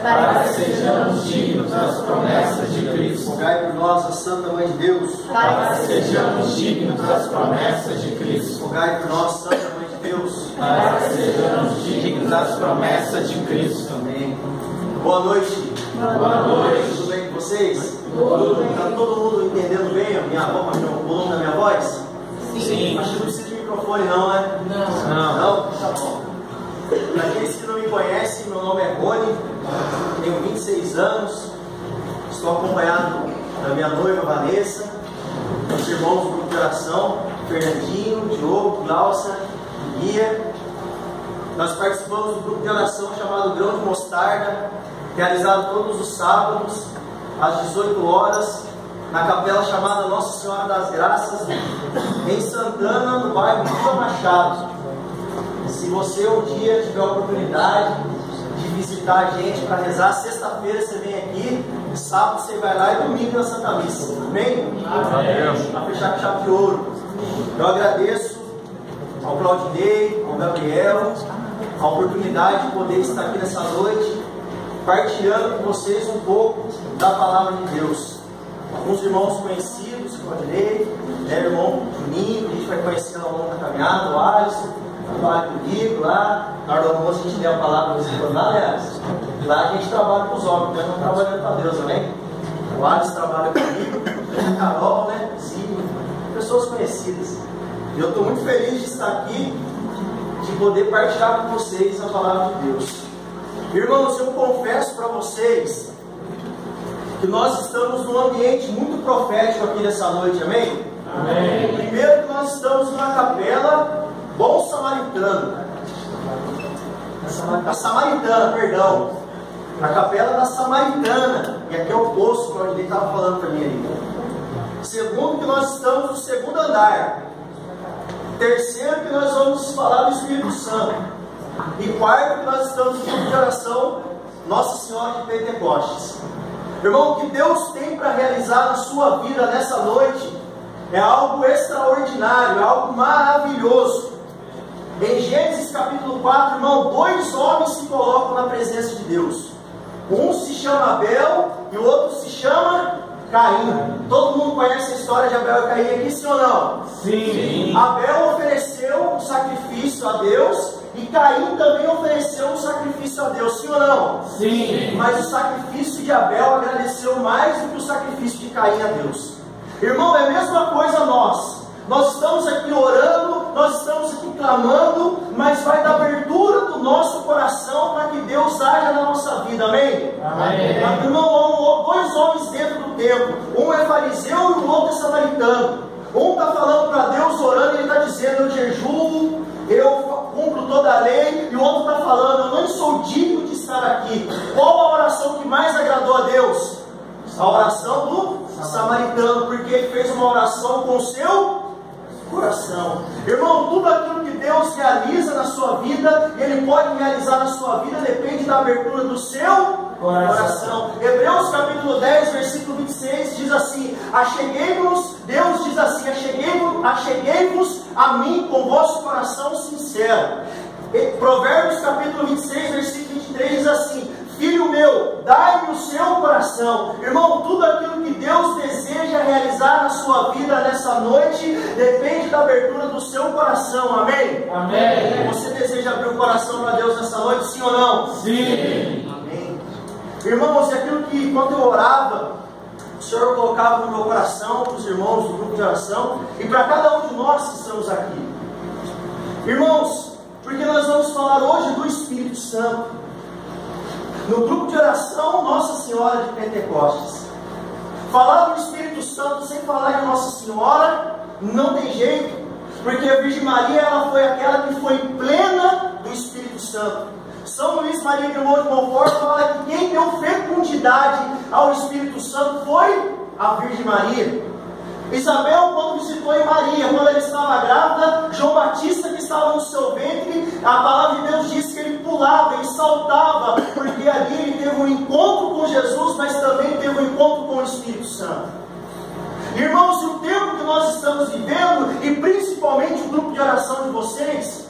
para que sejamos dignos das promessas de Cristo. Rogai por nós, a Santa Mãe de Deus, para que sejamos dignos das promessas de Cristo. rogai por nós, Santa Mãe de Deus, para que sejamos dignos das promessas de Cristo. amém. Boa noite. Boa noite. Tudo bem com vocês? Tudo. Está todo mundo entendendo bem a minha voz, o volume da minha voz? Sim. Acho que não precisa de microfone não, né? Não? Tá bom. Para aqueles que não me conhecem, meu nome é Rony, tenho 26 anos, estou acompanhado da minha noiva Vanessa, dos irmãos do grupo de oração, Fernandinho, Diogo, Glaucia, Guia. Nós participamos do grupo de oração chamado Grão de Mostarda, realizado todos os sábados, às 18 horas, na capela chamada Nossa Senhora das Graças, em Santana, no bairro Vila Machado. Se você um dia tiver a oportunidade de visitar a gente para rezar, sexta-feira você vem aqui, sábado você vai lá e domingo na Santa Missa. Amém? Amém. Para fechar com chave de ouro. Eu agradeço ao Claudinei, ao Gabriel, a oportunidade de poder estar aqui nessa noite, partilhando com vocês um pouco da Palavra de Deus. Alguns irmãos conhecidos, Claudinei, irmão Juninho, que a gente vai conhecendo ao longo da caminhada, o Alisson, trabalha comigo lá, na hora do almoço a gente lê a palavra para vocês lá, né? Lá a gente trabalha com os homens, nós não trabalhamos para Deus, amém? O Alisson trabalha comigo, a Carol, né? Sim, pessoas conhecidas. E eu estou muito feliz de estar aqui, de poder partilhar com vocês a palavra de Deus. Irmãos, eu confesso para vocês que nós estamos num ambiente muito profético aqui nessa noite, amém? Amém. Primeiro que nós estamos numa capela Bom Samaritano. A Samaritana, perdão. Na capela da Samaritana. E aqui é o poço que ele estava falando para mim aí. Segundo que nós estamos no segundo andar. Terceiro que nós vamos falar do Espírito Santo. E quarto que nós estamos no grupo de oração Nossa Senhora de Pentecostes. Irmão, o que Deus tem para realizar na sua vida nessa noite é algo extraordinário, é algo maravilhoso. Em Gênesis capítulo 4, irmão, dois homens se colocam na presença de Deus. Um se chama Abel e o outro se chama Caim. Todo mundo conhece a história de Abel e Caim aqui, sim ou não? Sim. Abel ofereceu um sacrifício a Deus e Caim também ofereceu um sacrifício a Deus, sim ou não? Sim. Mas o sacrifício de Abel agradeceu mais do que o sacrifício de Caim a Deus. Irmão, é a mesma coisa nós. Nós estamos aqui orando, nós estamos aqui clamando, mas vai da abertura do nosso coração para que Deus haja na nossa vida, amém? Amém. Mas, irmão, dois homens dentro do templo, um é fariseu e o outro é samaritano. Um está falando para Deus, orando, ele está dizendo: eu jejuo, eu cumpro toda a lei, e o outro está falando: eu não sou digno de estar aqui. Qual a oração que mais agradou a Deus? A oração do samaritano, porque ele fez uma oração com o seu coração. Irmão, tudo aquilo que Deus realiza na sua vida, Ele pode realizar na sua vida, depende da abertura do seu coração. Hebreus capítulo 10, versículo 26 diz assim: acheguei-vos, Deus diz assim: acheguei-vos a mim com vosso coração sincero. Provérbios capítulo 26, versículo 23 diz assim: filho meu, dai-me o seu coração. Irmão, tudo aquilo que Deus deseja realizar na sua vida nessa noite depende da abertura do seu coração, amém? Amém. Você deseja abrir o coração para Deus nessa noite, sim ou não? Sim. Amém. Irmãos, é aquilo que quando eu orava, o Senhor colocava no meu coração, para os irmãos do grupo de oração e para cada um de nós que estamos aqui. Irmãos, porque nós vamos falar hoje do Espírito Santo. No grupo de oração Nossa Senhora de Pentecostes. Falar do Espírito Santo sem falar de Nossa Senhora não tem jeito, porque a Virgem Maria, ela foi aquela que foi plena do Espírito Santo. São Luís Maria de Montfort fala que quem deu fecundidade ao Espírito Santo foi a Virgem Maria. Isabel, quando visitou em Maria, quando ela estava grávida, João Batista, que estava no seu ventre, a palavra de Deus diz que ele pulava, ele saltava, porque ali ele teve um encontro com Jesus, mas também teve um encontro com o Espírito Santo. Irmãos, o tempo que nós estamos vivendo, e principalmente o grupo de oração de vocês,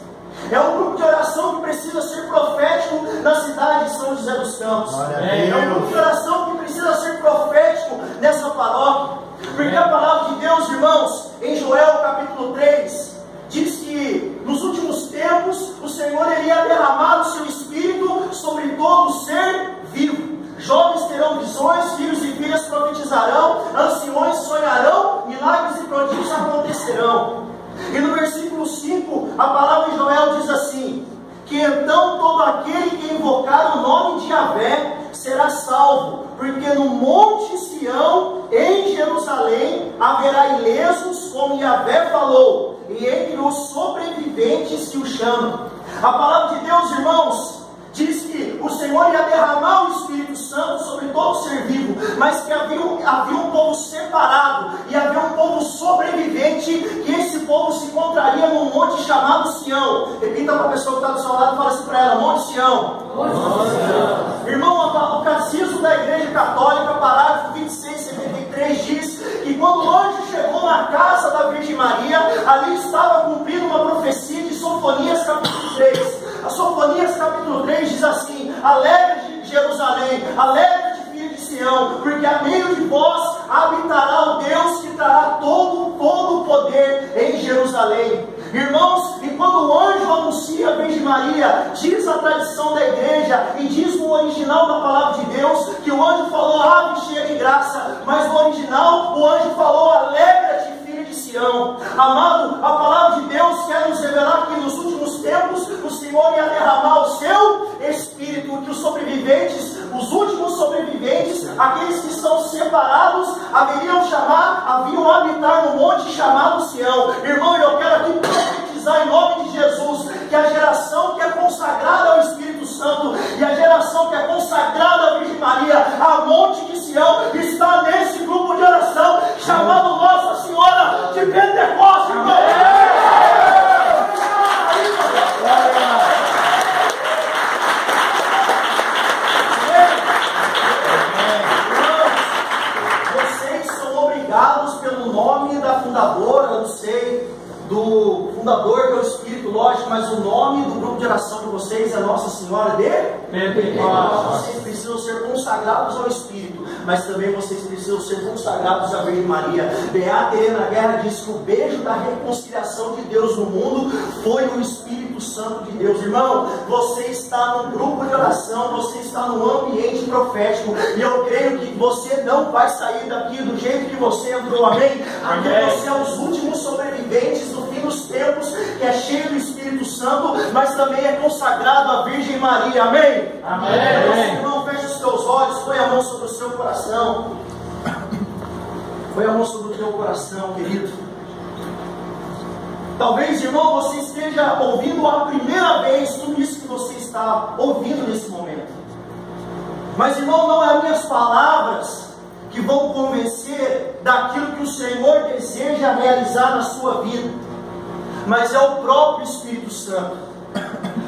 é um grupo de oração que precisa ser profético na cidade de São José dos Campos. Deus. É um grupo de oração que precisa ser profético nessa paróquia. Porque a palavra de Deus, irmãos, em Joel capítulo 3, diz que nos últimos tempos o Senhor iria derramar o seu Espírito sobre todo ser vivo. Jovens terão visões, filhos e filhas profetizarão, anciões sonharão, milagres e prodígios acontecerão. E no versículo 5, a palavra de Joel diz assim: que então todo aquele que invocar o nome de Yahvé será salvo, porque no monte Sião, em Jerusalém, haverá ilesos, como Yahvé falou, e entre os sobreviventes que o chamam. A palavra de Deus, irmãos, diz que o Senhor ia derramar o Espírito Santo sobre todo ser vivo, mas que havia um povo separado, e havia um povo sobrevivente, que esse povo se encontraria num monte chamado Sião. Repita para a pessoa que está do seu lado e fala assim para ela: Monte Sião. Irmão, o catecismo da Igreja Católica, parágrafo 2673, diz que quando o anjo chegou na casa da Virgem Maria, ali estava cumprindo uma profecia de Sofonias capítulo 3. A Sofonias capítulo 3 diz assim: alegre de Jerusalém, alegre de filho de Sião, porque a meio de vós habitará o Deus que trará todo o poder em Jerusalém. Irmãos, e quando o anjo anuncia a Virgem Maria, diz a tradição da igreja, e diz no original da palavra de Deus, que o anjo falou ave cheia de graça, mas no original o anjo falou alegra-te, filho de Sião. Amado, a palavra de Deus quer nos revelar que nos últimos tempos o Senhor ia derramar o seu Espírito, que os sobreviventes, os últimos sobreviventes, aqueles que estão separados, haviam habitar no monte chamado Sião. Irmão, eu quero aqui profetizar em nome de Jesus, que a geração que é consagrada ao Espírito Santo, e a geração que é consagrada à Virgem Maria, a monte de Sião, está nesse grupo de oração, chamado Nossa Senhora de Pentecostes. Pelo nome da fundadora, eu não sei, do fundador que é o Espírito, lógico, mas o nome do grupo de oração de vocês é Nossa Senhora de Pentecostes. Vocês precisam ser consagrados ao Espírito, mas também vocês precisam ser consagrados à Virgem Maria. Beata Helena Guerra diz que o beijo da reconciliação de Deus no mundo foi o Espírito Santo de Deus. Irmão, você está num grupo de oração, você está num ambiente profético, e eu creio que você não vai sair daqui do jeito que você entrou, amém? Porque você é os últimos sobreviventes do fim dos tempos, que é cheio do Espírito Santo, mas também é consagrado à Virgem Maria, amém? Amém. Irmão, feche os teus olhos, põe a mão sobre o seu coração. Põe a mão sobre o teu coração, querido. Talvez, irmão, você esteja ouvindo a primeira vez tudo isso que você está ouvindo nesse momento. Mas, irmão, não é as minhas palavras que vão convencer daquilo que o Senhor deseja realizar na sua vida, mas é o próprio Espírito Santo.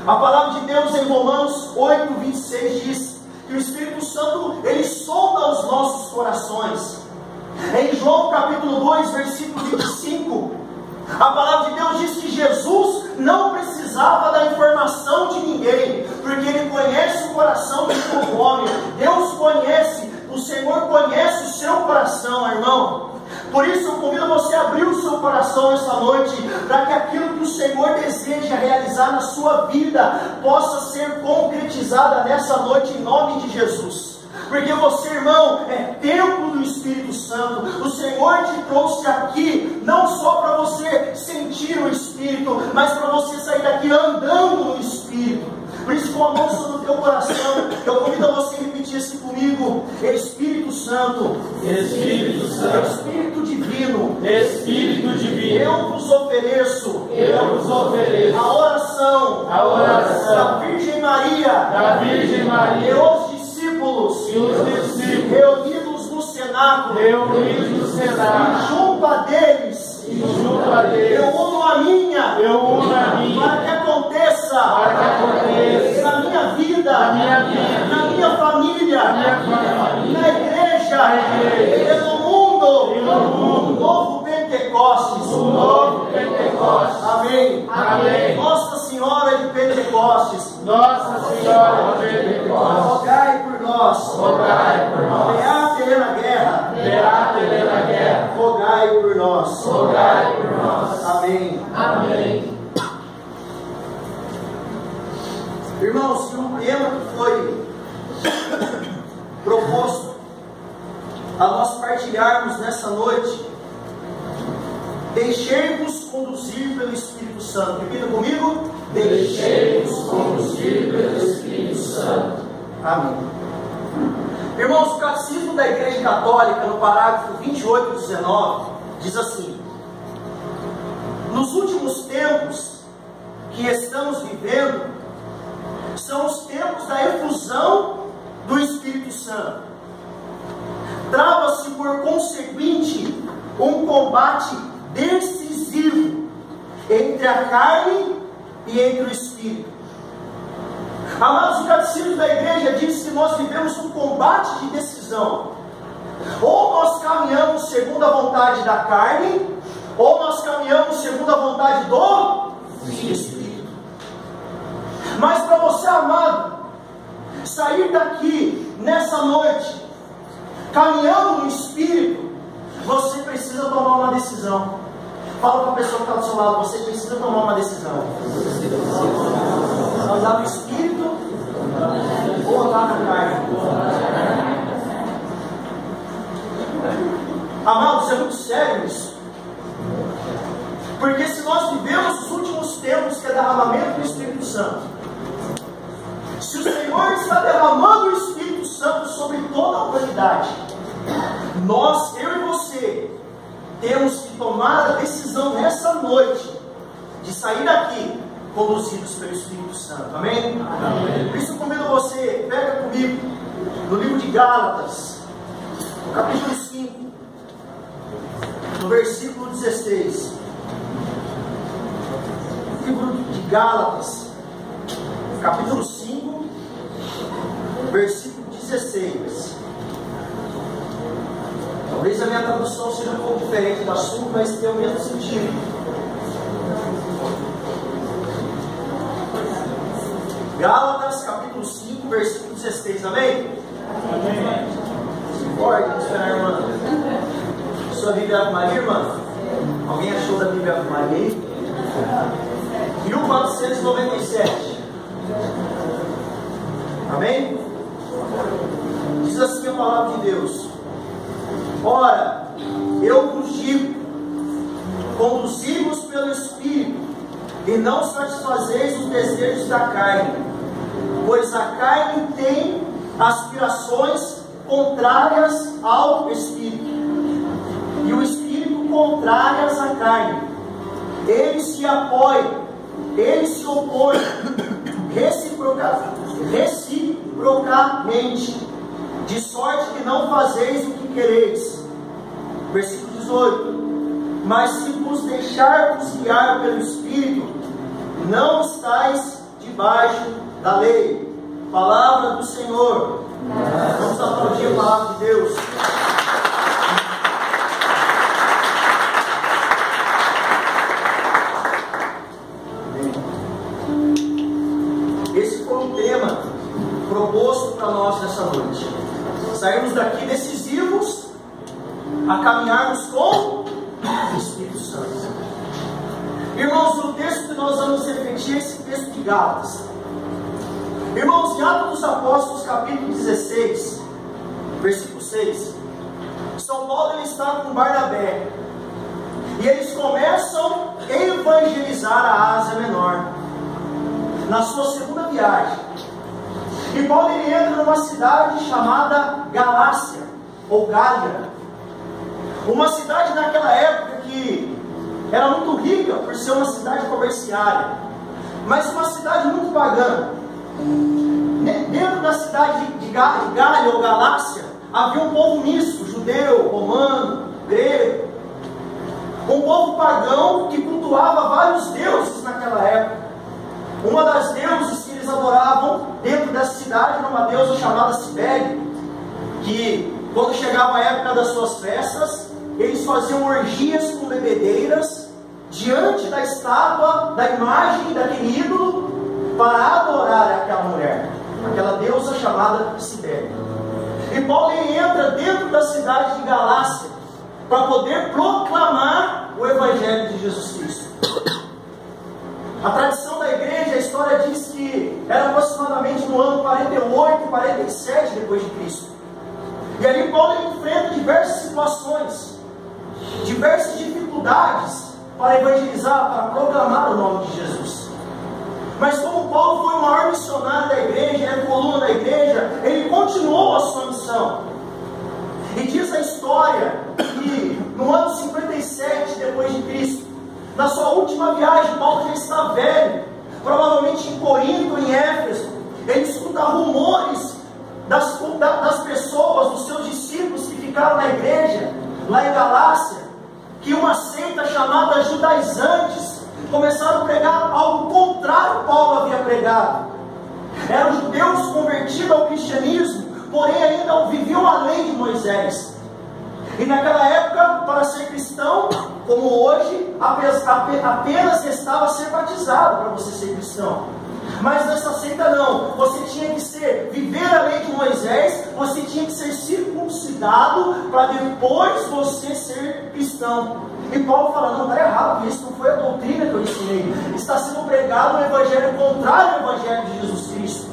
A palavra de Deus em Romanos 8:26 diz que o Espírito Santo, ele sonda os nossos corações. Em João capítulo 2, versículo 25, a palavra de Deus diz que Jesus não precisava da informação de ninguém, porque Ele conhece o coração de todo homem. Deus conhece, o Senhor conhece o seu coração, irmão. Por isso eu convido você a abrir o seu coração essa noite, para que aquilo que o Senhor deseja realizar na sua vida possa ser concretizada nessa noite em nome de Jesus. Porque você, irmão, é templo do Espírito Santo. O Senhor te trouxe aqui não só para você sentir o Espírito, mas para você sair daqui andando no Espírito. Por isso, com a mão sobre o teu coração, eu convido a você a repetir isso comigo: Espírito Santo, Espírito Santo, Espírito Divino, Espírito Divino, eu vos ofereço a oração da Virgem Maria, e os discípulos reunidos no cenáculo, e junto a deles eu uno a minha, para que aconteça na minha vida, na minha família, na igreja e no mundo, um novo Pentecostes. Amém. Nossa Senhora de Pentecostes, Nossa Senhora de Pentecostes, rogai por nós. compartilharmos nessa noite, deixemos conduzir pelo Espírito Santo. Repita comigo: deixemos conduzir pelo Espírito Santo. Amém. Irmãos, o Catecismo da Igreja Católica, no parágrafo 28 e 19, diz assim: nos últimos tempos que estamos vivendo, são os tempos da efusão do Espírito Santo. Trava-se por conseguinte um combate decisivo entre a carne e entre o Espírito. Amados, o Catecismo da Igreja diz que nós vivemos um combate de decisão. Ou nós caminhamos segundo a vontade da carne, ou nós caminhamos segundo a vontade do Espírito. Mas para você, amado, sair daqui nessa noite caminhando no Espírito, você precisa tomar uma decisão. Fala para a pessoa que está do seu lado: você precisa tomar uma decisão. Andar no Espírito ou andar na carne? Amados, é muito sério isso. Porque se nós vivemos os últimos tempos, que é derramamento do Espírito Santo, se o Senhor está derramando o Espírito Santo sobre toda a humanidade, nós, eu e você, temos que tomar a decisão nessa noite de sair daqui conduzidos pelo Espírito Santo. Amém? Amém. Por isso eu convido você, pega comigo no livro de Gálatas, no capítulo 5, no versículo 16. Livro de Gálatas, capítulo 5, versículo 16. Talvez a minha tradução seja um pouco diferente da sua, mas tem o mesmo sentido. Gálatas, capítulo 5, versículo 16. Amém? Amém. Pode esperar, irmã. Sua Bíblia Ave Maria, irmã? Alguém achou da Bíblia Ave Maria aí? 1497. Amém? Diz assim a palavra de Deus: ora, eu vos digo, conduzi-vos pelo Espírito, e não satisfazeis os desejos da carne, pois a carne tem aspirações contrárias ao Espírito, e o Espírito contrárias à carne. Eles se apoiam, eles se opõem reciprocamente, de sorte que não fazeis o que quereis. Versículo 18: mas se vos deixarmos guiar pelo Espírito, não estáis debaixo da lei. Palavra do Senhor. Vamos aplaudir a palavra de Deus. Esse foi um tema proposto para nós nessa noite. Saímos daqui decisivos a caminharmos com o Espírito Santo. Irmãos, o texto que nós vamos refletir é esse texto de Gálatas. Irmãos, em Atos dos Apóstolos, capítulo 16, versículo 6, São Paulo ele está com Barnabé, e eles começam a evangelizar a Ásia Menor, na sua segunda viagem. E Paulo ele entra numa cidade chamada Galácia, ou Gália, uma cidade naquela época que era muito rica por ser uma cidade comerciária, mas uma cidade muito pagã. Dentro da cidade de Gália ou Galácia havia um povo misto, judeu, romano, grego, um povo pagão que cultuava vários deuses naquela época. Uma das deuses que eles adoravam dentro dessa cidade era uma deusa chamada Cibele, que quando chegava a época das suas festas, eles faziam orgias com bebedeiras diante da estátua, da imagem daquele ídolo, para adorar aquela mulher, aquela deusa chamada Cibele. E Paulo entra dentro da cidade de Galácia para poder proclamar o Evangelho de Jesus Cristo. A tradição da igreja, a história diz que era aproximadamente no ano 48, 47 depois de Cristo. E ali Paulo enfrenta diversas situações, diversas dificuldades para evangelizar, para proclamar o nome de Jesus. Mas como Paulo foi o maior missionário da igreja, é a coluna da igreja, ele continuou a sua missão. E diz a história que no ano 57 depois de Cristo, na sua última viagem, Paulo já está velho, provavelmente em Corinto, em Éfeso. Ele escuta rumores das pessoas, dos seus discípulos que ficaram na igreja, lá em Galácia, que uma seita chamada judaizantes começaram a pregar algo contrário ao que Paulo havia pregado. Eram judeus convertidos ao cristianismo, porém ainda viviam a lei de Moisés. E naquela época, para ser cristão, como hoje, apenas restava ser batizado para você ser cristão. Mas nessa seita não, você tinha que viver a lei de Moisés, você tinha que ser circuncidado para depois você ser cristão. E Paulo fala, não, está errado, porque isso não foi a doutrina que eu ensinei. Está sendo pregado um evangelho contrário ao evangelho de Jesus Cristo.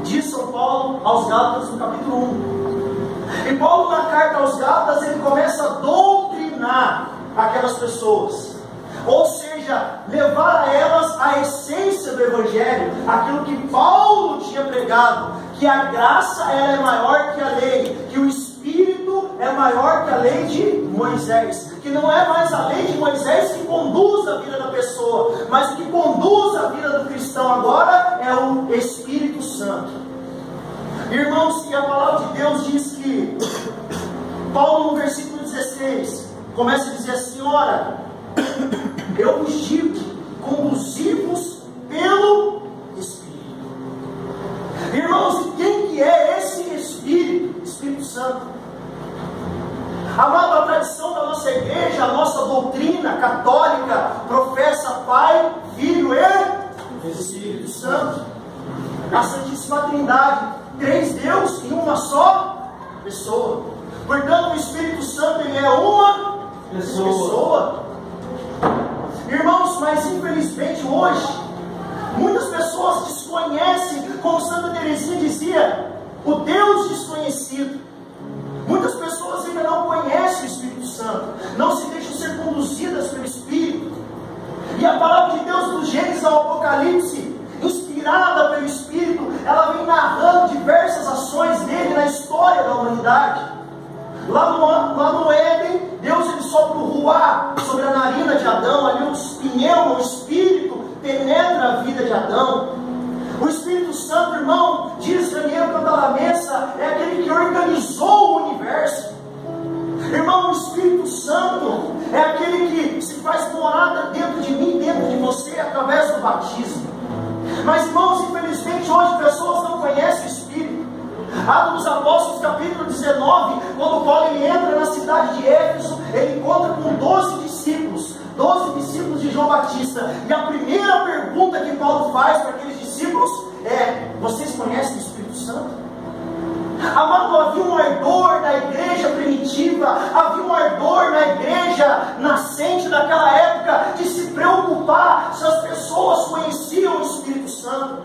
Diz São Paulo aos Gálatas no capítulo 1. E Paulo na carta aos Gálatas, ele começa a doutrinar aquelas pessoas. Ou seja, levar a elas a essência do evangelho, aquilo que Paulo tinha pregado, que a graça ela é maior que a lei, que o Espírito é maior que a lei de Moisés, que não é mais a lei de Moisés que conduz a vida da pessoa, mas o que conduz a vida do cristão agora é o Espírito Santo. Irmãos, que a palavra de Deus diz que Paulo no versículo 16 começa a dizer assim: ora, eu vos digo, conduzi-vos pelo Espírito. Irmãos, e quem que é esse Espírito? Espírito Santo. Amado, a tradição da nossa igreja, a nossa doutrina católica, professa Pai, Filho e Espírito Santo. A Santíssima Trindade, 3 Deus em uma só pessoa. Portanto, o Espírito Santo ele é uma pessoa. Irmãos, mas infelizmente hoje, muitas pessoas desconhecem, como Santa Teresinha dizia, o Deus desconhecido. Muitas pessoas ainda não conhecem o Espírito Santo, não se deixam ser conduzidas pelo Espírito. E a palavra de Deus do Gênesis ao Apocalipse, inspirada pelo Espírito, ela vem narrando diversas ações dele na história da humanidade. Lá no Éden, Deus ele sopra o ruá sobre a narina de Adão, ali o pneuma, o Espírito penetra a vida de Adão. O Espírito Santo, irmão, diz Daniel Cantalamessa, é aquele que organizou o universo. Irmão, o Espírito Santo é aquele que se faz morada dentro de mim, dentro de você, através do batismo. Mas, irmãos, infelizmente hoje pessoas não conhecem o Espírito. Atos dos Apóstolos, capítulo 19, quando Paulo ele entra na cidade de Éfeso, ele encontra com 12 discípulos de João Batista. E a primeira pergunta que Paulo faz para aqueles discípulos é: vocês conhecem o Espírito Santo? Amado, havia um ardor na igreja primitiva, havia um ardor na igreja nascente daquela época de se preocupar se as pessoas conheciam o Espírito Santo,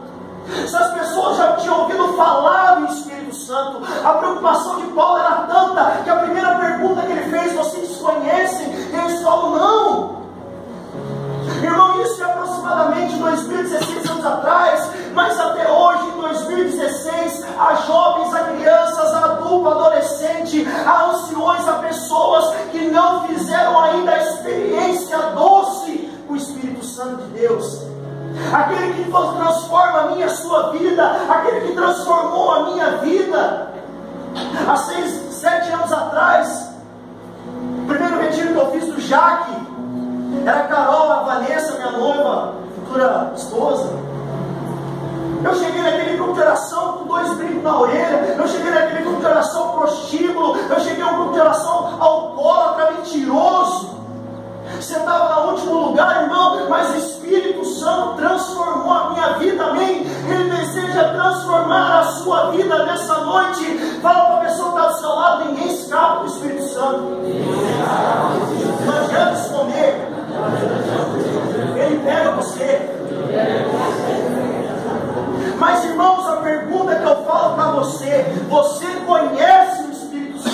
se as pessoas já tinham ouvido falar do Espírito Santo. A preocupação de Paulo era tanta que a primeira pergunta que ele fez: vocês conhecem? E eles falam: não. Irmão, isso é aproximadamente 2016 anos atrás, mas até hoje, em 2016, há jovens, há crianças, há adulto, adolescente, há anciões, há pessoas que não fizeram ainda a experiência doce com o Espírito Santo de Deus. Aquele que transforma a minha, a sua vida, aquele que transformou a minha vida. Há 6, 7 anos atrás, o primeiro retiro que eu fiz do Jaque, era a Carol, a Vanessa, minha noiva, futura esposa. Eu cheguei naquele grupo de oração com 2 brincos na orelha. Eu cheguei naquele grupo de oração prostíbulo. Eu cheguei a um grupo de oração alcoólatra, mentiroso. Sentava no último lugar, irmão, mas o Espírito Santo transformou a minha vida, amém? Ele deseja transformar a sua vida nessa noite. Fala para a pessoa que está do seu lado: ninguém escapa do Espírito Santo. Não adianta esconder. Ele pega você. Mas, irmãos, a pergunta que eu falo para você: você conhece o Espírito Santo?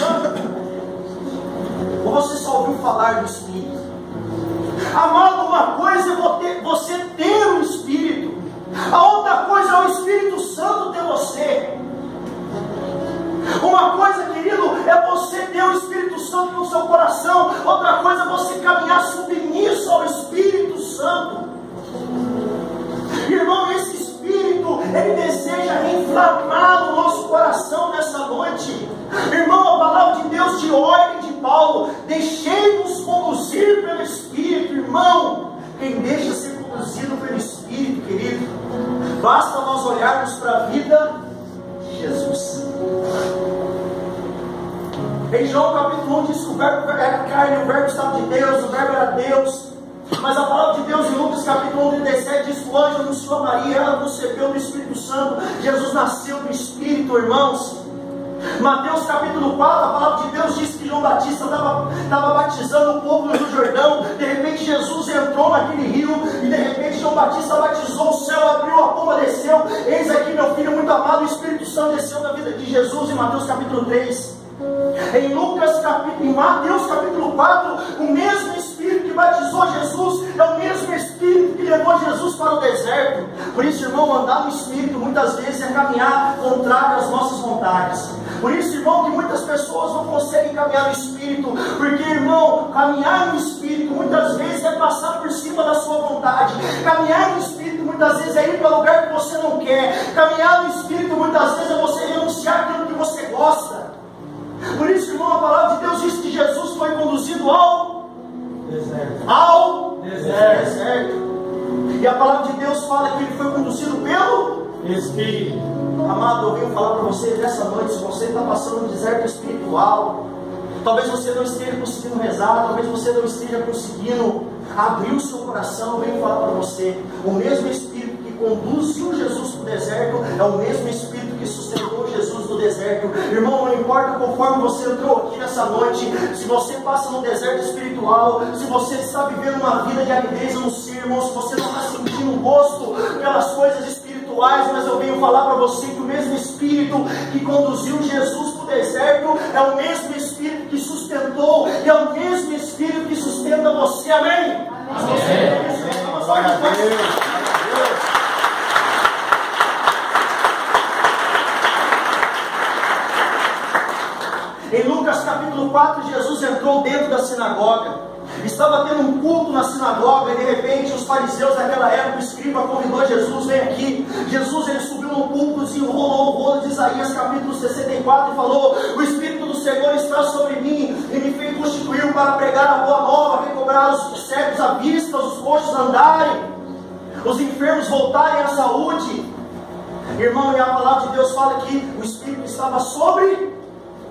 Uma coisa, querido, é você ter o Espírito Santo no seu coração. Outra coisa é você caminhar submisso ao Espírito Santo. Irmão, esse Espírito, ele deseja reinflamar o nosso coração nessa noite. Irmão, a palavra de Deus de ordem de Paulo: deixei-nos conduzir pelo Espírito. Irmão, quem deixa ser conduzido pelo Espírito, querido, basta nós olharmos para a vida de Jesus. Em João capítulo 1 diz que o verbo era carne, o verbo estava de Deus, o verbo era Deus. Mas a palavra de Deus em Lucas capítulo 1:37 diz que o anjo anunciou a Maria, ela concebeu do Espírito Santo. Jesus nasceu do Espírito, irmãos. Mateus capítulo 4, a palavra de Deus diz que João Batista estava batizando o povo no Jordão. De repente Jesus entrou naquele rio e de repente João Batista batizou, o céu abriu, a pomba desceu. Eis aqui meu filho muito amado, o Espírito Santo desceu na vida de Jesus em Mateus capítulo 3. Em Mateus capítulo 4, o mesmo Espírito que batizou Jesus é o mesmo Espírito que levou Jesus para o deserto. Por isso, irmão, andar no Espírito muitas vezes é caminhar contrário às nossas vontades. Por isso, irmão, que muitas pessoas não conseguem caminhar no Espírito, porque, irmão, caminhar no Espírito muitas vezes é passar por cima da sua vontade. Caminhar no Espírito muitas vezes é ir para lugar que você não quer. Caminhar no Espírito muitas vezes é você renunciar àquilo que você gosta. Por isso, irmão, a palavra de Deus diz que Jesus foi conduzido ao deserto. E a palavra de Deus fala que ele foi conduzido pelo Espírito. Amado, eu venho falar para você nessa noite: se você está passando um deserto espiritual, talvez você não esteja conseguindo rezar, talvez você não esteja conseguindo abrir o seu coração, eu venho falar para você: o mesmo Espírito que conduziu Jesus para o deserto é o mesmo Espírito que sustentou Jesus no deserto. Irmão, não importa conforme você entrou aqui nessa noite, se você passa no deserto espiritual, se você está vivendo uma vida de aridez no ser, irmão, se você não está sentindo um gosto pelas coisas espirituais, mas eu venho falar para você que o mesmo Espírito que conduziu Jesus para o deserto é o mesmo Espírito que sustentou, e é o mesmo Espírito que sustenta você. Amém? Amém. Glória a Deus. Em Lucas capítulo 4, Jesus entrou dentro da sinagoga. Estava tendo um culto na sinagoga e de repente os fariseus daquela época, o escriba convidou Jesus: vem aqui. Jesus, ele subiu no púlpito, desenrolou o rolo de Isaías capítulo 64 e falou: o Espírito do Senhor está sobre mim e me fez constituir para pregar a boa nova, recobrar os cegos à vista, os coxos andarem, os enfermos voltarem à saúde. Irmão, e a palavra de Deus fala que o Espírito estava sobre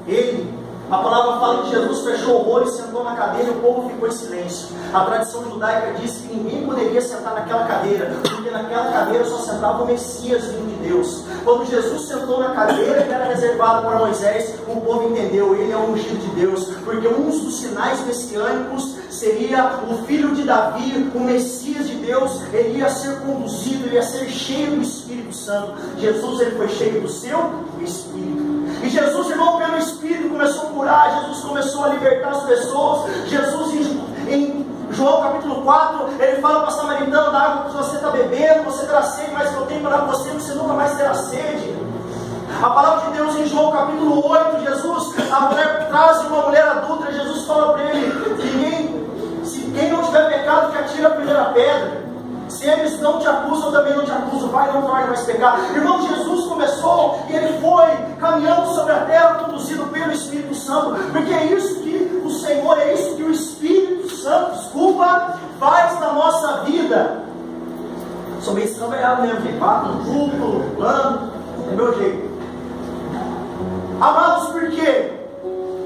ele. A palavra fala que Jesus fechou o rolo e sentou na cadeira e o povo ficou em silêncio. A tradição judaica diz que ninguém poderia sentar naquela cadeira, porque naquela cadeira só sentava o Messias vindo de Deus. Quando Jesus sentou na cadeira que era reservada para Moisés, o povo entendeu: ele é o ungido de Deus, porque um dos sinais messiânicos seria o filho de Davi, o Messias de Deus. Ele ia ser conduzido, ele ia ser cheio do Espírito Santo. Jesus, ele foi cheio do seu Espírito. E Jesus, irmão, pelo Espírito começou a curar, Jesus começou a libertar as pessoas. Jesus, em João capítulo 4, ele fala para a samaritana: da água que você está bebendo, você terá sede, mas que eu tenho para você nunca mais terá sede. A palavra de Deus em João capítulo 8, Jesus, a mulher traz uma mulher adulta, Jesus fala para ele: quem não tiver pecado, que atire a primeira pedra. Se eles não te acusam, eu também não te acuso. Vai, não torne mais pecar. Irmão, Jesus começou e ele foi caminhando sobre a terra, conduzido pelo Espírito Santo, porque é isso que o Senhor, é isso que o Espírito Santo, faz na nossa vida. Sou meio estrambelhado mesmo, gente. Bato no culto, plano, é meu jeito. Amados, por quê?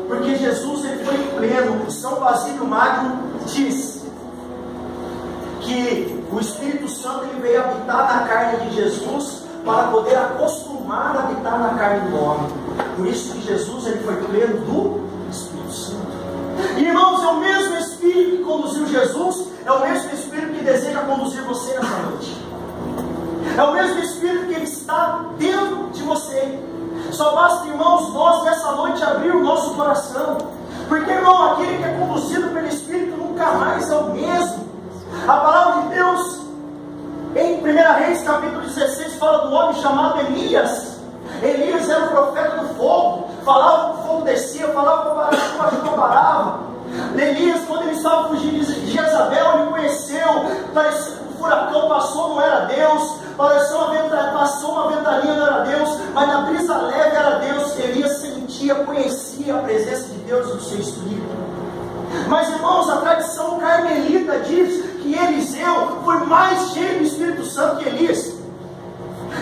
Porque Jesus, ele foi pleno. São Basílio Magno diz que o Espírito Santo, ele veio habitar na carne de Jesus para poder acostumar a habitar na carne do homem. Por isso que Jesus, ele foi pleno do Espírito Santo. Irmãos, é o mesmo Espírito que conduziu Jesus, é o mesmo Espírito que deseja conduzir você nessa noite. É o mesmo Espírito que ele está dentro de você. Só basta, irmãos, nós nessa noite abrir o nosso coração. Porque, irmão, aquele que é conduzido pelo Espírito nunca mais é o mesmo. A palavra de Deus em 1 Reis capítulo 16 fala do homem chamado Elias. Elias era o profeta do fogo. falava que o fogo descia, falava que a chuva parava. Elias, quando ele estava fugindo de Jezabel, ele conheceu, parecia que o furacão passou, não era Deus, passou uma ventania, não era Deus, mas na brisa leve era Deus. Elias sentia, conhecia a presença de Deus e do seu Espírito. Mas irmãos, a tradição carmelita diz que Eliseu foi mais cheio do Espírito Santo que Elias.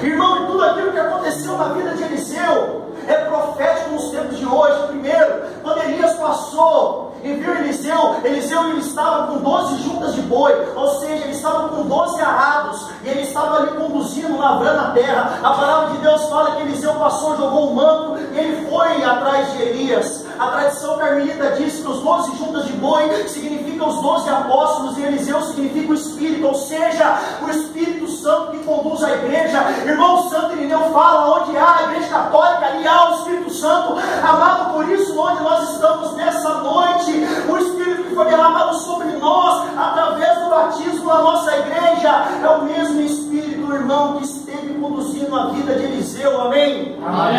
Irmão, e tudo aquilo que aconteceu na vida de Eliseu é profético nos tempos de hoje. Primeiro, quando Elias passou e viu Eliseu ele estava com 12 juntas de boi, ou seja, ele estava com 12 arados, e ele estava ali conduzindo, lavrando a terra. A palavra de Deus fala que Eliseu passou, jogou o manto, e ele foi atrás de Elias. A tradição carmelita diz que os 12 juntas de boi significam os 12 apóstolos, e Eliseu significa o Espírito, ou seja, o Espírito Santo que conduz a igreja. Irmão, Santo Irineu fala, onde há a igreja católica, ali há o Espírito Santo. Amado, por isso, onde nós estamos nessa noite, o Espírito que foi derramado sobre nós, através do batismo na nossa igreja, é o mesmo Espírito, irmão, que esteve conduzindo a vida de Eliseu. Amém? Amém.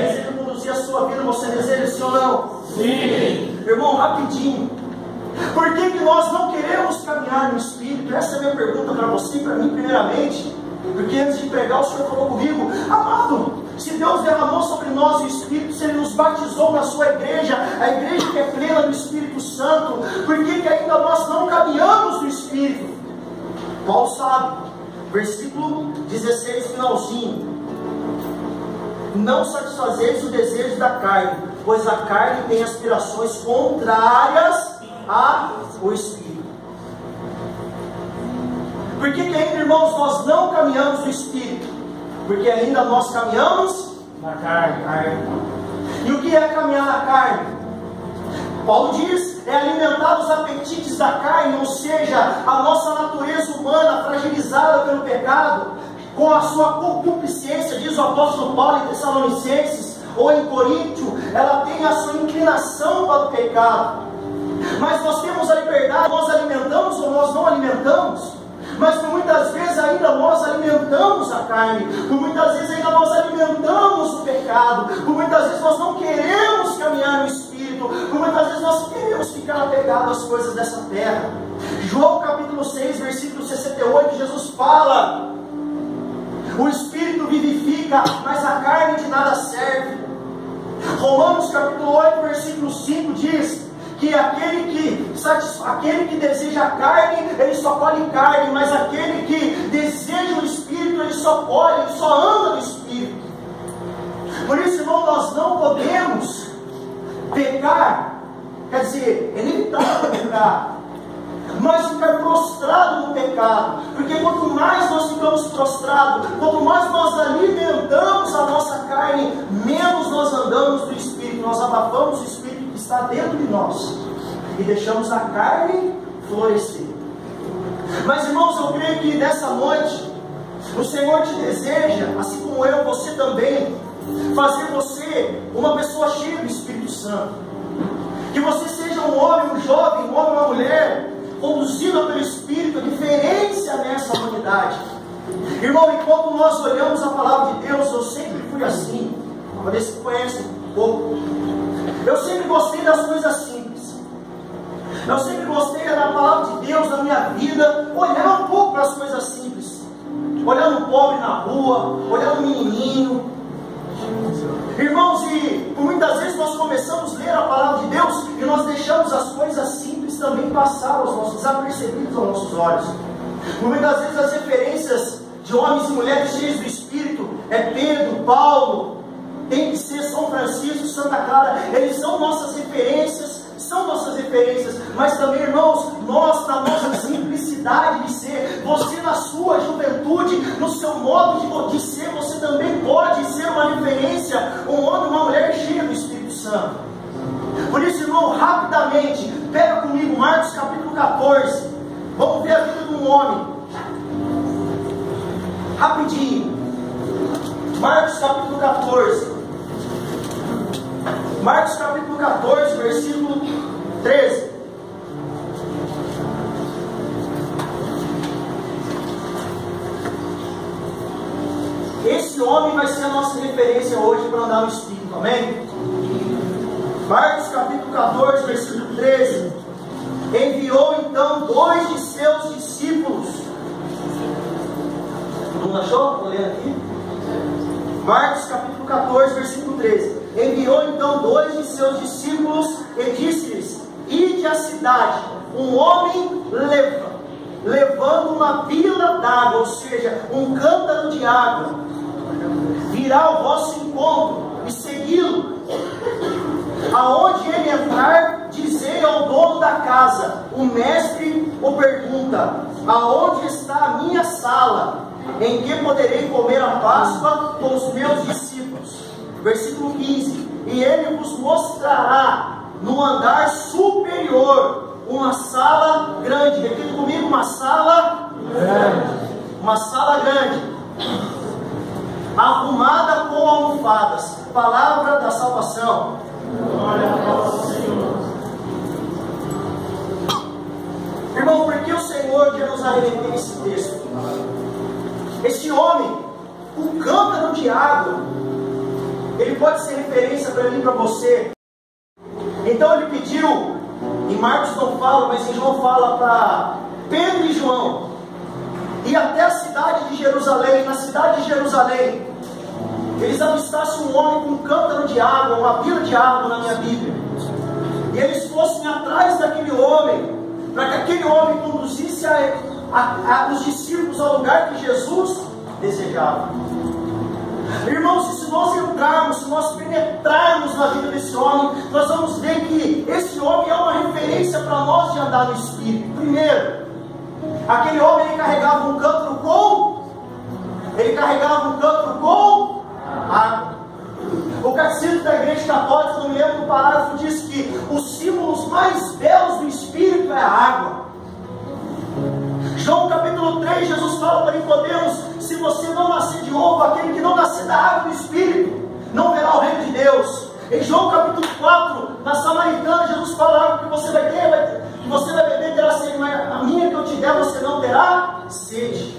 Deseja conduzir a sua vida, você deseja sim ou não? Sim. Irmão, rapidinho, por que nós não queremos caminhar no Espírito? Essa é a minha pergunta para você e para mim primeiramente, porque antes de pregar o Senhor falou comigo, amado, se Deus derramou sobre nós o Espírito, se Ele nos batizou na sua igreja, a igreja que é plena do Espírito Santo, por que ainda nós não caminhamos no Espírito? Paulo sabe, versículo 16, finalzinho: não satisfazeis o desejo da carne, pois a carne tem aspirações contrárias ao Espírito. Por que ainda, irmãos, nós não caminhamos no Espírito? Porque ainda nós caminhamos Na carne. E o que é caminhar na carne? Paulo diz, é alimentar os apetites da carne, ou seja, a nossa natureza humana fragilizada pelo pecado, com a sua concupiscência, diz o apóstolo Paulo em Tessalonicenses, ou em Coríntio, ela tem a sua inclinação para o pecado. Mas nós temos a liberdade, nós alimentamos ou nós não alimentamos. Mas por muitas vezes ainda nós alimentamos a carne, por muitas vezes ainda nós alimentamos o pecado, por muitas vezes nós não queremos caminhar no Espírito, por muitas vezes nós queremos ficar apegados às coisas dessa terra. João capítulo 6, versículo 68, Jesus fala: o Espírito vivifica, mas a carne de nada serve. Romanos capítulo 8, versículo 5 diz que aquele que deseja a carne, ele só colhe carne, mas aquele que deseja o Espírito, ele só colhe, ele só anda no Espírito. Por isso, irmão, nós não podemos pecar, quer dizer, é inevitável pecar, mas ficar prostrado no pecado, porque quanto mais nós ficamos prostrados, quanto mais nós alimentamos a nossa carne, menos nós andamos no Espírito, nós abafamos o Espírito que está dentro de nós e deixamos a carne florescer. Mas irmãos, eu creio que nessa noite o Senhor te deseja, assim como eu, você também, fazer você uma pessoa cheia do Espírito Santo, que você seja um homem, um jovem, um homem, uma mulher conduzida pelo Espírito, diferença nessa humanidade. Irmão, enquanto nós olhamos a palavra de Deus, eu sempre fui assim. Você se conhece um pouco. Eu sempre gostei das coisas simples. Eu sempre gostei da palavra de Deus na minha vida, olhar um pouco para as coisas simples. Olhar um pobre na rua, olhar um menininho. Irmãos, e por muitas vezes nós começamos a ler a palavra de Deus e nós deixamos as coisas simples também passar aos nossos, desapercebidos aos nossos olhos. Por muitas vezes as referências de homens e mulheres cheios do Espírito é Pedro, Paulo, tem que ser São Francisco, Santa Clara, eles são nossas referências, mas também, irmãos, nós na nossa simplicidade de ser, você na sua juventude, no seu modo de ser, você também pode ser uma referência, um homem, uma mulher cheia do Espírito Santo. Por isso, irmão, rapidamente, pega comigo Marcos capítulo 14, vamos ver a vida de um homem, rapidinho, Marcos capítulo 14, Marcos capítulo 14, versículo 13. Esse homem vai ser a nossa referência hoje para andar no Espírito, amém? 14, versículo 13. Enviou então 2 de seus discípulos. Todo mundo achou? Vou ler aqui. Marcos capítulo 14, versículo 13. Enviou então 2 de seus discípulos e disse-lhes: ide à cidade, um homem levando uma pila d'água, ou seja, um cântaro de água, virá ao vosso encontro e segui-lo. Aonde ele entrar, dizei ao dono da casa: o mestre o pergunta, aonde está a minha sala, em que poderei comer a Páscoa com os meus discípulos? Versículo 15. E ele vos mostrará no andar superior uma sala grande. Repita comigo: uma sala grande. Uma sala grande, arrumada com almofadas. Palavra da salvação. Glória a Deus, Senhor. Irmão, por que o Senhor quer nos arremeter esse texto? Este homem, o cântaro de água, ele pode ser referência para mim e para você. Então ele pediu, em Marcos não fala, mas em João fala para Pedro e João, ir até a cidade de Jerusalém. Na cidade de Jerusalém, eles avistassem um homem com um cântaro de água, uma pila de água na minha Bíblia, e eles fossem atrás daquele homem, para que aquele homem conduzisse os discípulos ao lugar que Jesus desejava. Irmãos, se nós entrarmos, se nós penetrarmos na vida desse homem, nós vamos ver que esse homem é uma referência para nós de andar no Espírito. Primeiro, aquele homem ele carregava um cântaro com água. O catecismo da Igreja Católica, no mesmo parágrafo, diz que os símbolos mais belos do Espírito é a água. João capítulo 3, Jesus fala para Nicodemos: se você não nascer de novo, aquele que não nascer da água do Espírito não verá o reino de Deus. Em João capítulo 4, na Samaritana, Jesus fala: a água que você vai ter, que você vai beber, terá sede, mas a minha que eu te der, você não terá sede.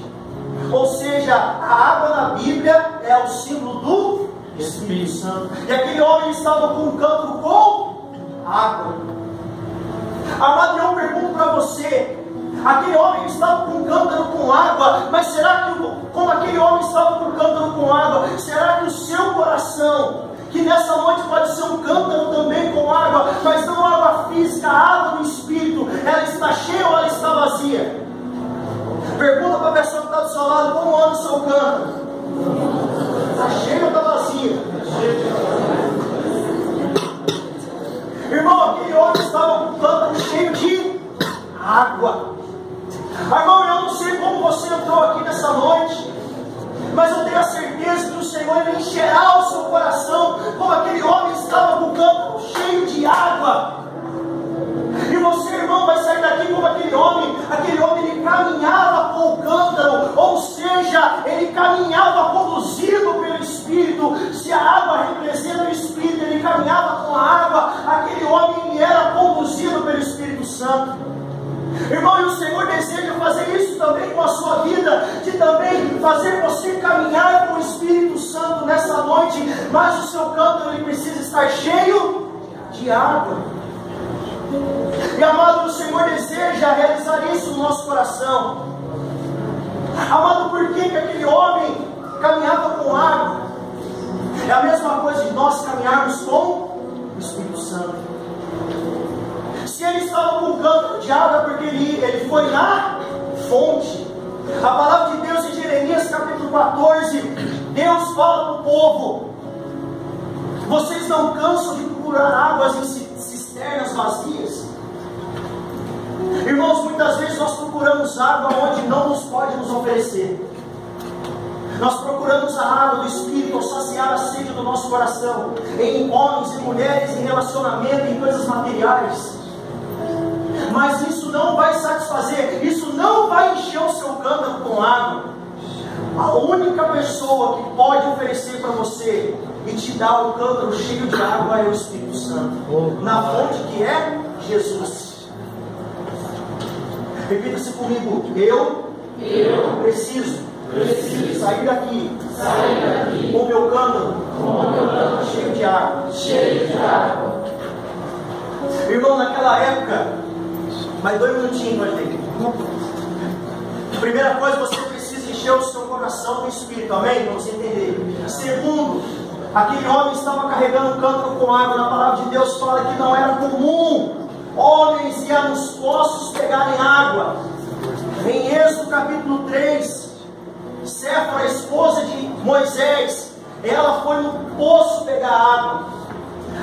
Ou seja, a água na Bíblia é o símbolo do Espírito Santo. E aquele homem estava com um cântaro com água. Amado, eu pergunto para você: aquele homem estava com um cântaro com água, mas será que, como aquele homem estava com um cântaro com água, será que o seu coração, que nessa noite pode ser um cântaro também com água, mas não água física, a água do Espírito, ela está cheia ou ela está vazia? Pergunta para a pessoa que está do seu lado: como anda o seu cântaro? Está cheio ou está vazia? Irmão, aquele homem estava com um cântaro cheio de água. Irmão, eu não sei como você entrou aqui nessa noite, mas eu tenho a certeza que o Senhor ele encherá o seu coração, como aquele homem estava com o cântaro cheio de água. E você, irmão, vai sair daqui como aquele homem ele caminhava com o cântaro, ou seja, ele caminhava conduzido pelo Espírito. Se a água representa o Espírito, ele caminhava com a água, aquele homem ele era conduzido pelo Espírito Santo. Irmão, e o Senhor deseja fazer isso também com a sua vida, de também fazer você caminhar com o Espírito Santo nessa noite, mas o seu cântaro ele precisa estar cheio de água. E amado, o Senhor deseja realizar isso no nosso coração. Amado, por que aquele homem caminhava com água? É a mesma coisa de nós caminharmos com o Espírito Santo. Se ele estava com um cântaro de água, porque ele foi na fonte. A palavra de Deus em Jeremias capítulo 14, Deus fala para o povo: vocês não cansam de procurar águas em cisternas vazias? Irmãos, muitas vezes nós procuramos água onde não nos pode nos oferecer. Nós procuramos a água do Espírito ao saciar a sede do nosso coração, em homens e mulheres, em relacionamento, em coisas materiais. Mas isso não vai satisfazer, isso não vai encher o seu cântaro com água. A única pessoa que pode oferecer para você e te dar o cântaro cheio de água é o Espírito Santo, na fonte que é Jesus. Repita-se comigo: eu preciso sair daqui com o meu cântaro cheio de água. Irmão, naquela época, mais 2 minutinhos para gente. Primeira coisa, você precisa encher o seu coração do Espírito, amém? Para você entender. Segundo, aquele homem estava carregando um cântaro com água. Na palavra de Deus fala que não era comum homens ir nos poços pegarem água. Em Êxodo capítulo 3, Séfora, a esposa de Moisés, ela foi no poço pegar água.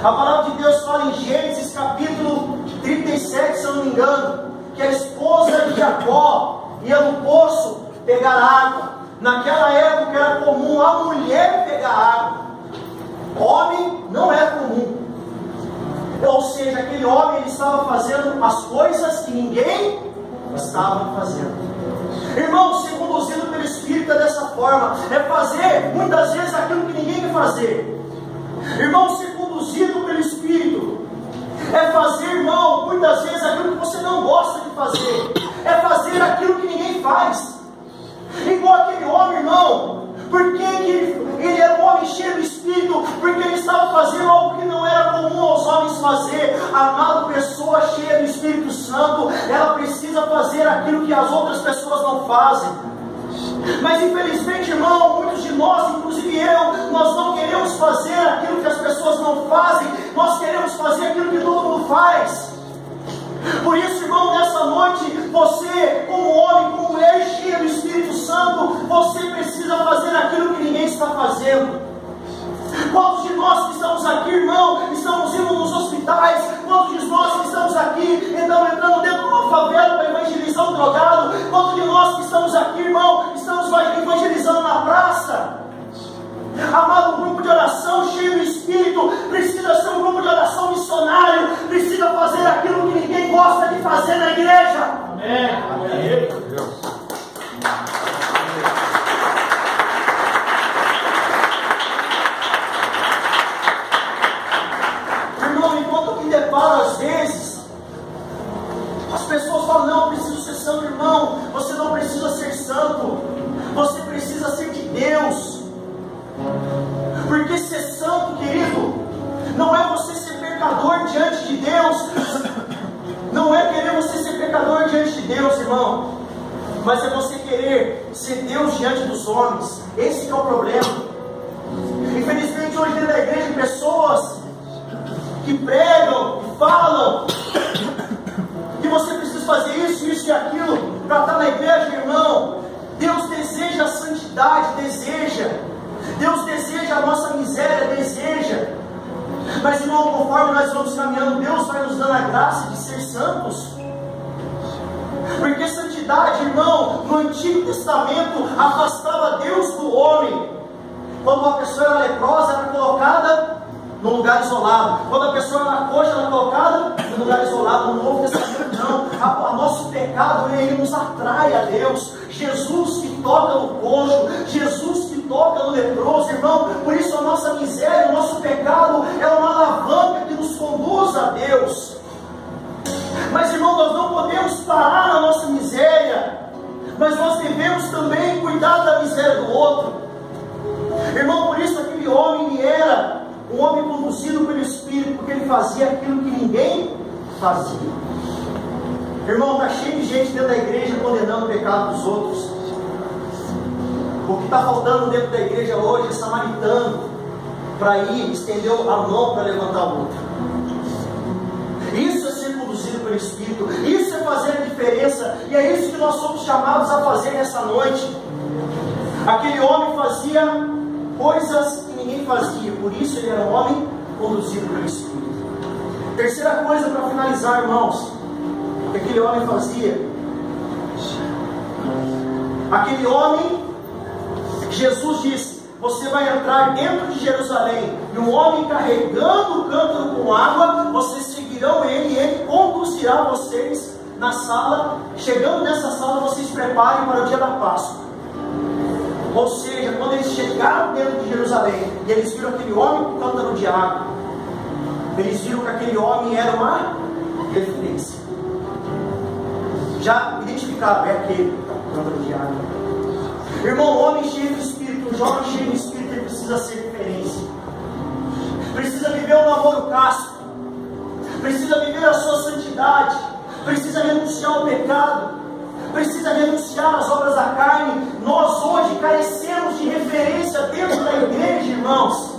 A palavra de Deus fala em Gênesis capítulo 37, se eu não me engano, que a esposa de Jacó ia no poço pegar água. Naquela época era comum a mulher pegar água. Homem não é comum. Ou seja, aquele homem ele estava fazendo as coisas que ninguém estava fazendo. Irmão, ser conduzido pelo Espírito é dessa forma. É fazer muitas vezes aquilo que ninguém quer fazer. Irmão, ser conduzido pelo Espírito é fazer, irmão, muitas vezes aquilo que você não gosta de fazer. É fazer aquilo que ninguém faz. Igual aquele homem, irmão. Por que ele era um homem cheio do Espírito? Porque ele estava fazendo algo que não era comum aos homens fazer. Amado, pessoa cheia do Espírito Santo, ela precisa fazer aquilo que as outras pessoas não fazem. Mas infelizmente, irmão, muitos de nós, inclusive eu, nós não queremos fazer aquilo que as pessoas não fazem. Nós queremos fazer aquilo que todo mundo faz. Por isso, irmão, nessa noite, você, como homem, como mulher cheia do Espírito Santo, você precisa fazer aquilo que ninguém está fazendo. Quantos de nós que estamos aqui, irmão, estamos indo nos hospitais? Quantos de nós que estamos aqui, entrando dentro de uma favela para evangelizar um drogado? Quantos de nós que estamos aqui, irmão, estamos evangelizando na praça? Amado, um grupo de oração cheio do Espírito precisa ser um grupo de oração missionário, precisa fazer aquilo que ninguém gosta de fazer na igreja. Amém. Amém. Irmão, enquanto eu me deparo às vezes, as pessoas falam: não, eu preciso ser santo. Irmão, você não precisa ser santo, você precisa ser de Deus. Porque ser santo, querido, não é você ser pecador diante de Deus. Não é querer você ser pecador diante de Deus, irmão. Mas é você querer ser Deus diante dos homens. Esse que é o problema. Infelizmente hoje dentro da igreja, pessoas que pregam, que falam que você precisa fazer isso, isso e aquilo para estar na igreja, irmão. Deus deseja a santidade, deseja. Deus deseja a nossa miséria, deseja. Mas, irmão, conforme nós vamos caminhando, Deus vai nos dando a graça de ser santos. Porque santidade, irmão, no Antigo Testamento afastava Deus do homem. Quando uma pessoa era leprosa, era colocada num lugar isolado. Quando a pessoa era coxa, era colocada num lugar isolado. No Novo Testamento não. O nosso pecado, ele nos atrai a Deus. Jesus que toca no coxo, Jesus que toca no leproso, irmão. Por isso a nossa miséria, o nosso pecado é uma alavanca que nos conduz a Deus. Mas, irmão, nós não podemos parar na nossa miséria, mas nós devemos também cuidar da miséria do outro. Irmão, por isso aquele homem, ele era um homem conduzido pelo Espírito, porque ele fazia aquilo que ninguém fazia. Irmão, está cheio de gente dentro da igreja condenando o pecado dos outros. O que está faltando dentro da igreja hoje é samaritano para ir estender a mão para levantar o outro. Isso é ser conduzido pelo Espírito. Isso é fazer a diferença. E é isso que nós somos chamados a fazer nessa noite. Aquele homem fazia coisas que ninguém fazia. Por isso ele era um homem conduzido pelo Espírito. Terceira coisa para finalizar, irmãos, que aquele homem fazia. Aquele homem, Jesus disse: você vai entrar dentro de Jerusalém, e um homem carregando o cântaro com água, vocês seguirão ele, e ele conduzirá vocês na sala. Chegando nessa sala, vocês preparem para o dia da Páscoa. Ou seja, quando eles chegaram dentro de Jerusalém, e eles viram aquele homem com cântaro de água, eles viram que aquele homem era uma referência. Já identificaram, é aquele cântaro de água. Irmão, um homem cheio do Espírito, um jovem cheio do Espírito, ele precisa ser referência. Precisa viver um namoro casto. Precisa viver as renunciar ao pecado, precisa renunciar às obras da carne. Nós hoje carecemos de referência dentro da igreja, irmãos.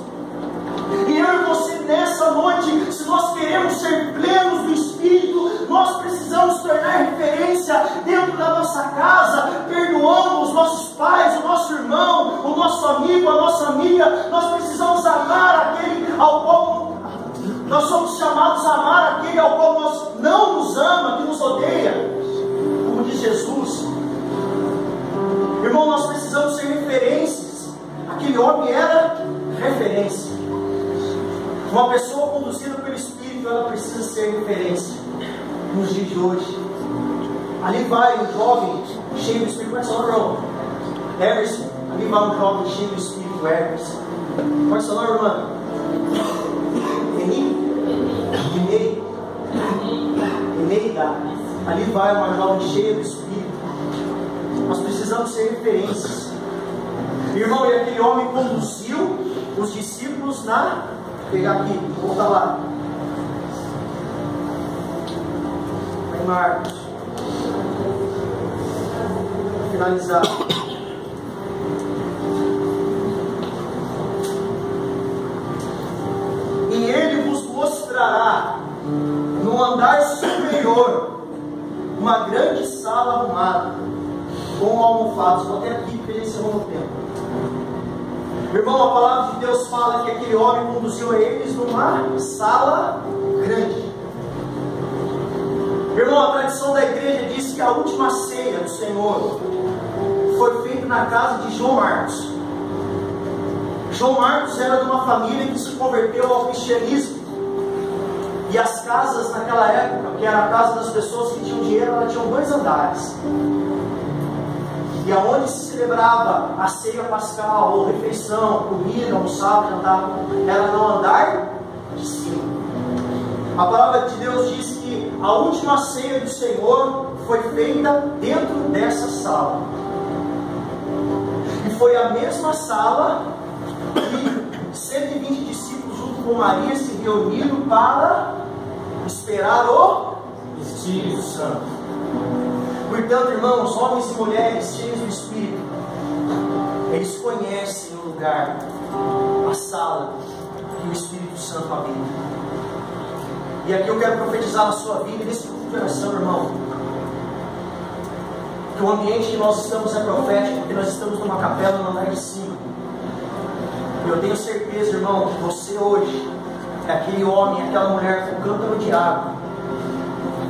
E eu e você nessa noite, se nós queremos ser plenos do Espírito, nós precisamos tornar referência dentro da nossa casa, perdoando os nossos pais, o nosso irmão, o nosso amigo, a nossa amiga. Nós precisamos amar aquele ao qual nós somos chamados a amar, aquele ao qual nós não nos ama, que nos odeia, como diz Jesus. Irmão, nós precisamos ser referências. Aquele homem era referência. Uma pessoa conduzida pelo Espírito, ela precisa ser referência nos dias de hoje. Ali vai um jovem cheio do Espírito. Qual é seu nome, irmão? Emerson. Ali vai um jovem cheio do Espírito, Emerson. Qual é seu nome, irmã? Eneida. Ali vai uma jovem cheia do Espírito. Nós precisamos ser referências. Irmão, e aquele homem conduziu os discípulos na... Vou pegar aqui, volta lá. Aí, Marcos. Vou finalizar. E ele vos mostrará no andar superior uma grande sala arrumada com almofados. Vou até aqui porque esse é o tempo. Irmão, a palavra de Deus fala que aquele homem conduziu a eles numa sala grande. Irmão, a tradição da igreja diz que a última ceia do Senhor foi feita na casa de João Marcos. João Marcos era de uma família que se converteu ao cristianismo. E as casas naquela época, que era a casa das pessoas que tinham dinheiro, elas tinham 2 andares. E aonde se celebrava a ceia pascal, ou refeição, comida, almoçava, jantava, era no andar de cima. A palavra de Deus diz que a última ceia do Senhor foi feita dentro dessa sala. E foi a mesma sala que 120 discípulos junto com Maria se reuniram para esperar o Espírito Santo. Portanto, irmãos, homens e mulheres cheios do Espírito, eles conhecem o lugar, a sala que o Espírito Santo habita. E aqui eu quero profetizar na sua vida, nesse culto de oração, irmão, que o ambiente que nós estamos é profético, porque nós estamos numa capela no andar de cima. E eu tenho certeza, irmão, que você hoje é aquele homem, aquela mulher com cântaro de água,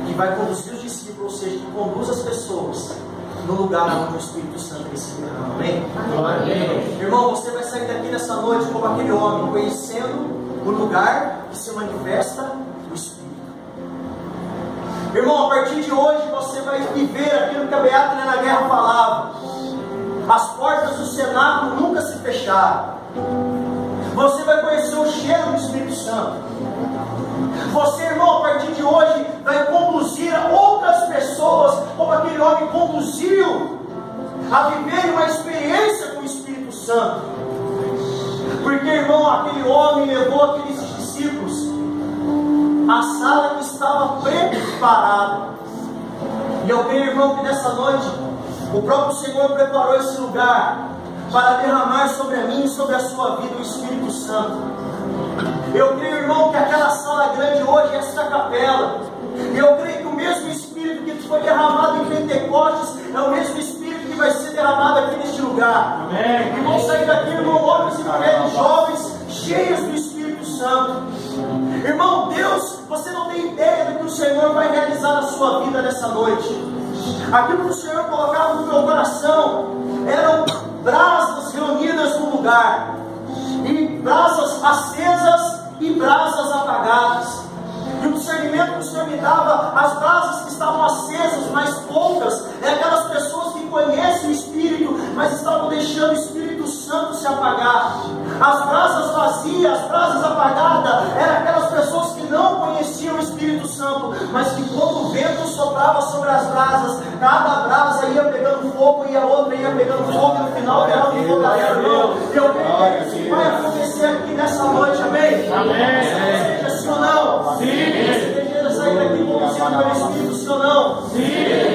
que vai conduzir os discípulos, ou seja, que conduz as pessoas no lugar onde o Espírito Santo se derrama. Amém? Amém? Irmão, você vai sair daqui nessa noite como aquele homem, conhecendo o lugar que se manifesta o Espírito. Irmão, a partir de hoje você vai viver aquilo que a Beata Helena Guerra falava. As portas do cenáculo nunca se fecharam. Você vai conhecer o cheiro do Espírito Santo. Você, irmão, a partir de hoje vai conduzir outras pessoas, como aquele homem conduziu, a viver uma experiência com o Espírito Santo. Porque, irmão, aquele homem levou aqueles discípulos à sala que estava preparada. E eu creio, irmão, que nessa noite o próprio Senhor preparou esse lugar para derramar sobre a mim e sobre a sua vida o Espírito Santo. Eu creio, irmão, que aquela sala grande hoje é esta capela. E eu creio que o mesmo Espírito que foi derramado em Pentecostes é o mesmo Espírito que vai ser derramado aqui neste lugar. Amém. E vão sair daqui, irmão, homens e mulheres jovens, cheios do Espírito Santo. Irmão, Deus, você não tem ideia do que o Senhor vai realizar na sua vida nessa noite. Aquilo que o Senhor colocava no meu coração eram brasas reunidas no lugar, e brasas acesas e brasas apagadas. E o discernimento que o Senhor me dava, as brasas que estavam acesas, mas poucas, é aquelas pessoas que conhecem o Espírito, mas estavam deixando o Espírito Santo se apagar. As brasas vazias, as brasas apagadas, eram aquelas pessoas que não conheciam o Espírito Santo, mas que quando o vento soprava sobre as brasas, cada brasa ia pegando fogo e a outra ia pegando fogo, e no final pegando fogo a irmão. E eu creio que isso vai acontecer aqui nessa noite, amém? Amém. Seja sim ou não? Sim. Você deseja sair daqui como convencido pelo Espírito, sim ou não? Sim.